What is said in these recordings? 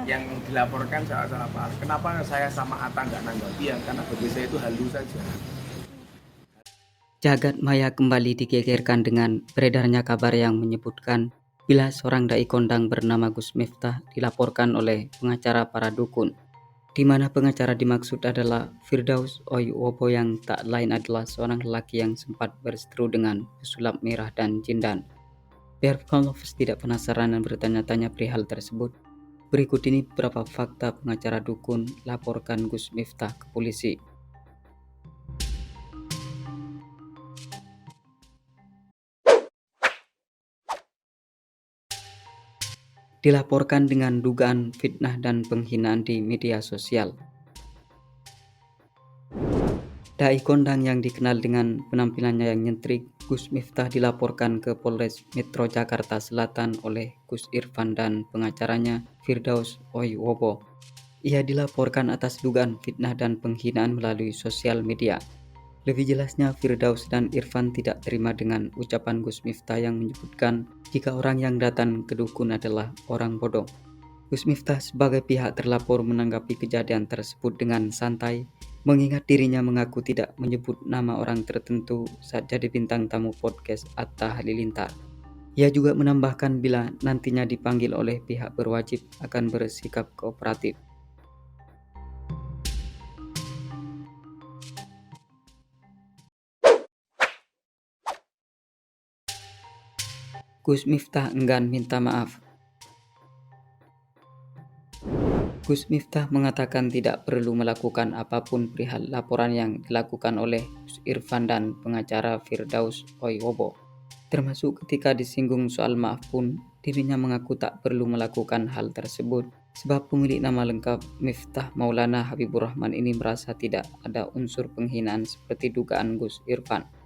yang dilaporkan soal Pak. Kenapa saya sama Atta nggak nanggapi ya? Karena bagi saya itu halus saja. Jagat maya kembali digegerkan dengan beredarnya kabar yang menyebutkan bila seorang dai kondang bernama Gus Miftah dilaporkan oleh pengacara para dukun, di mana pengacara dimaksud adalah Firdaus Oyuwobo yang tak lain adalah seorang lelaki yang sempat berseteru dengan pesulap merah dan jindan. Biar followers tidak penasaran dan bertanya-tanya perihal tersebut, berikut ini beberapa fakta pengacara dukun laporkan Gus Miftah ke polisi. Dilaporkan dengan dugaan fitnah dan penghinaan di media sosial. Dai kondang yang dikenal dengan penampilannya yang nyentrik, Gus Miftah dilaporkan ke Polres Metro Jakarta Selatan oleh Gus Irfan dan pengacaranya Firdaus Oyuwobo. Ia dilaporkan atas dugaan fitnah dan penghinaan melalui sosial media. Lebih jelasnya, Firdaus dan Irfan tidak terima dengan ucapan Gus Miftah yang menyebutkan jika orang yang datang ke dukun adalah orang bodoh. Gus Miftah sebagai pihak terlapor menanggapi kejadian tersebut dengan santai, mengingat dirinya mengaku tidak menyebut nama orang tertentu saat jadi bintang tamu podcast Atta Halilintar. Ia juga menambahkan bila nantinya dipanggil oleh pihak berwajib akan bersikap kooperatif. Gus Miftah enggan minta maaf. Gus Miftah mengatakan tidak perlu melakukan apapun perihal laporan yang dilakukan oleh Gus Irfan dan pengacara Firdaus Oyuwobo. Termasuk ketika disinggung soal maaf pun, dirinya mengaku tak perlu melakukan hal tersebut sebab pemilik nama lengkap Miftah Maulana Habibur Rahman ini merasa tidak ada unsur penghinaan seperti dugaan Gus Irfan.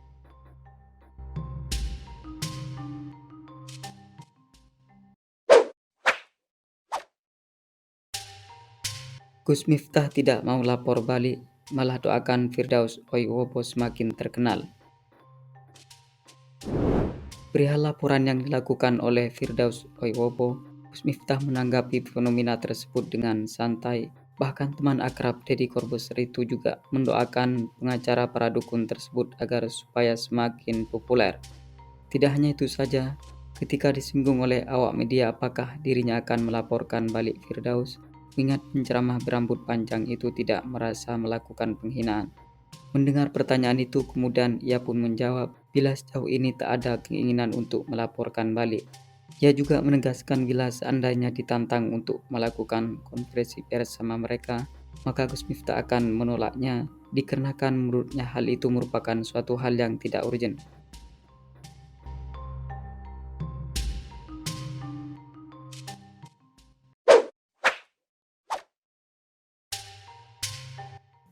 Gus Miftah tidak mau lapor balik, malah doakan Firdaus Oyuwobo semakin terkenal. Perihal laporan yang dilakukan oleh Firdaus Oyuwobo, Gus Miftah menanggapi fenomena tersebut dengan santai. Bahkan teman akrab Deddy Corbuzier itu juga mendoakan pengacara para dukun tersebut agar supaya semakin populer. Tidak hanya itu saja, ketika disinggung oleh awak media apakah dirinya akan melaporkan balik Firdaus, mengingat penceramah berambut panjang itu tidak merasa melakukan penghinaan. Mendengar pertanyaan itu, kemudian ia pun menjawab bila sejauh ini tak ada keinginan untuk melaporkan balik. Ia juga menegaskan bila seandainya ditantang untuk melakukan konferensi pers sama mereka, maka Gus Miftah akan menolaknya dikarenakan menurutnya hal itu merupakan suatu hal yang tidak urgent.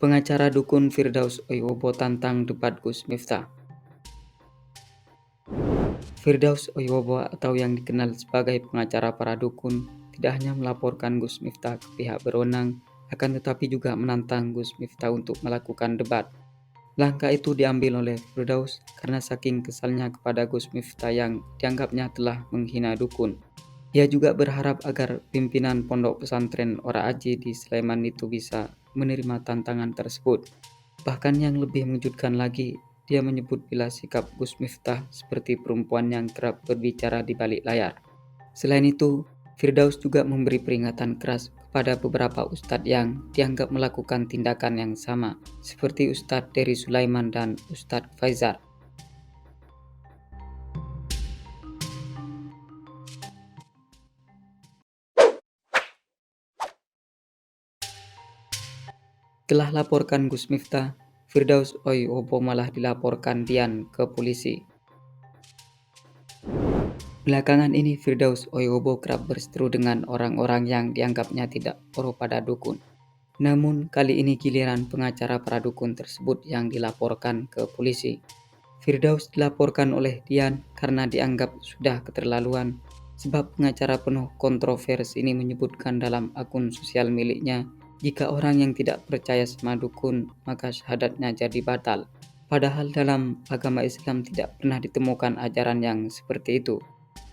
Pengacara dukun Firdaus Oyuwobo tantang debat Gus Miftah. Firdaus Oyuwobo atau yang dikenal sebagai pengacara para dukun tidak hanya melaporkan Gus Miftah ke pihak berwenang, akan tetapi juga menantang Gus Miftah untuk melakukan debat. Langkah itu diambil oleh Firdaus karena saking kesalnya kepada Gus Miftah yang dianggapnya telah menghina dukun. Ia juga berharap agar pimpinan pondok pesantren Ora Aji di Sleman itu bisa menerima tantangan tersebut. Bahkan yang lebih mengejutkan lagi, dia menyebut bila sikap Gus Miftah seperti perempuan yang kerap berbicara di balik layar. Selain itu, Firdaus juga memberi peringatan keras kepada beberapa ustadz yang dianggap melakukan tindakan yang sama, seperti Ustadz Dery Sulaiman dan Ustadz Faizar. Setelah laporkan Gus Miftah, Firdaus Oyuwobo malah dilaporkan Dian ke polisi. Belakangan ini Firdaus Oyuwobo kerap berseteru dengan orang-orang yang dianggapnya tidak pro pada dukun. Namun kali ini giliran pengacara para dukun tersebut yang dilaporkan ke polisi. Firdaus dilaporkan oleh Dian karena dianggap sudah keterlaluan sebab pengacara penuh kontroversi ini menyebutkan dalam akun sosial miliknya jika orang yang tidak percaya sama dukun maka syahadatnya jadi batal. Padahal dalam agama Islam tidak pernah ditemukan ajaran yang seperti itu.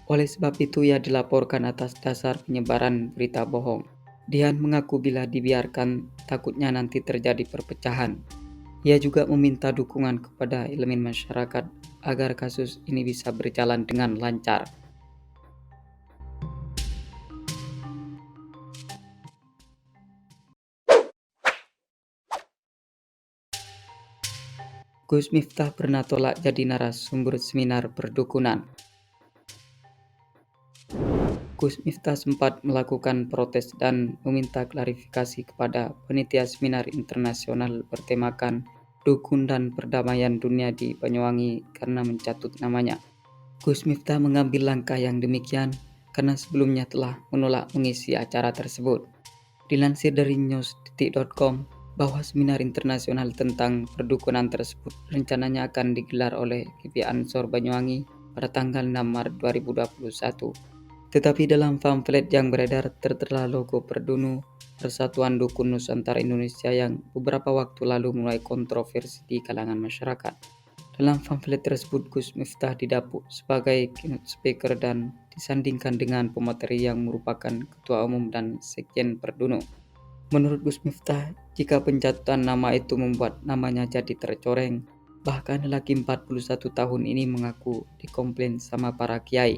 Oleh sebab itu ia dilaporkan atas dasar penyebaran berita bohong. Dian mengaku bila dibiarkan takutnya nanti terjadi perpecahan. Ia juga meminta dukungan kepada elemen masyarakat agar kasus ini bisa berjalan dengan lancar. Gus Miftah pernah tolak jadi narasumber seminar perdukunan. Gus Miftah sempat melakukan protes dan meminta klarifikasi kepada panitia seminar internasional bertemakan Dukun dan Perdamaian Dunia di Banyuwangi karena mencatut namanya. Gus Miftah mengambil langkah yang demikian karena sebelumnya telah menolak mengisi acara tersebut. Dilansir dari news.detik.com bahwa seminar internasional tentang perdukunan tersebut rencananya akan digelar oleh GP Ansor Banyuwangi pada tanggal 6 Maret 2021. Tetapi dalam pamflet yang beredar tertera logo Perdunu Persatuan Dukun Nusantara Indonesia yang beberapa waktu lalu mulai kontroversi di kalangan masyarakat. Dalam pamflet tersebut, Gus Miftah didapuk sebagai keynote speaker dan disandingkan dengan pemateri yang merupakan ketua umum dan sekjen Perdunu. Menurut Gus Miftah, jika pencatutan nama itu membuat namanya jadi tercoreng, bahkan lelaki 41 tahun ini mengaku dikomplain sama para kiai.